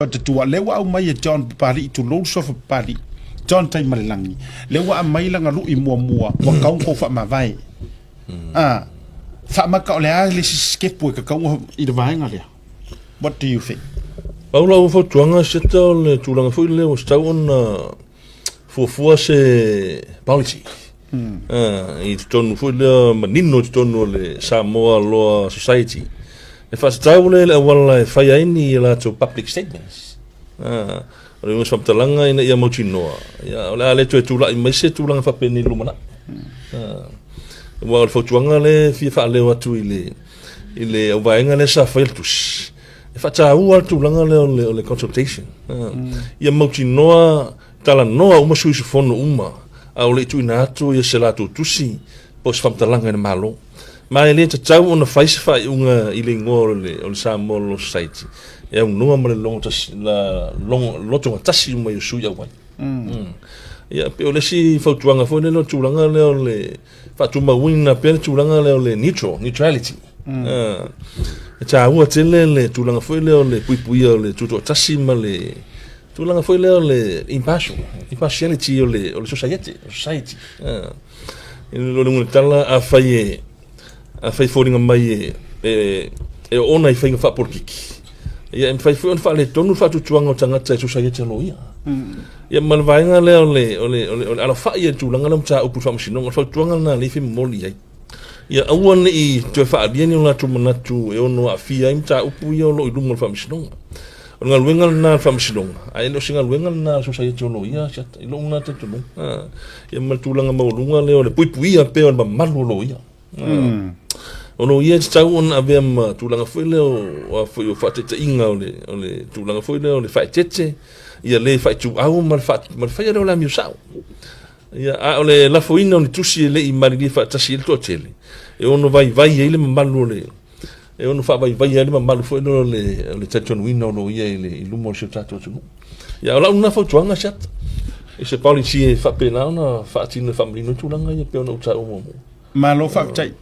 Te tua lewa au mai John pali tu lo so pali John tai malangi lewa mai langa lu I mua wa kau ko fa ma vai fa ma ka le ali skip pu ka kau I de vai ngalia. What do you think? Paula fo tuanga seta le tulanga fo le o sta on fu se policy. I tonu fo le manino tonu le Samoa Law Society. E whasatau le wala whaia ini la to public statements. O le ungas whamtalanga ina ia mauti noa. O le ale tue tūla I maise tūlanga whapeni lumana. Wa le whautuanga le fia whaaleo atu I le waenga le sa whailtus. E whatau al tūlanga le o le consultation. Ia mauti noa tala noa uma suisu fono uma. Au le tuina atu ia se lato tusi. Pos whamtalanga ina malo. Mai le tau ona faisa unga I le ngoro le Samoa Law Society. E unua ma le longo tasi la longo loto tasi mai o suia wai. Ia pe o le si fautuanga fo le tulanga le fatuma wina pe tulanga le neutrality. E tau tele le tulanga fo le puipui le tuto tasi ma le tulanga fo le impartiality o le society. Lo le tala a faie a fai fōringa mai e ona I whainga whapurkiki. Ia e whai fōringa wha le tonu whatutuanga o tangata e society alo ia. Ia malvainga leo le ala whai e tūlanga lam tā upu whamasinonga whatutuanga na leifi moli ai. Ia awan I tue whaariani o natu manatu e ono a fia im tā upu ia o lo I lunga whamasinonga. O ngā luenga na whamasinonga. A eno singa luenga na society alo ia I lo una te tunu. Ia maltūlanga maulunga leo le puipuia pe o malu alo ia. Ono ia tau on avem tulanga foile o foi o fate te inga o le tulanga foile o le fai tete ia le fai tu au mal fai o la miusau ia o le la foina o tusi le I mari fa tasi il totele e ono vai ele malu le e ono fa vai ele malu foile o le tension win no ia le lumo se tato tu ia la una fotuanga chat e se policy fa pena na fa tino family no tulanga ia pe ono tau mo Malo fa tai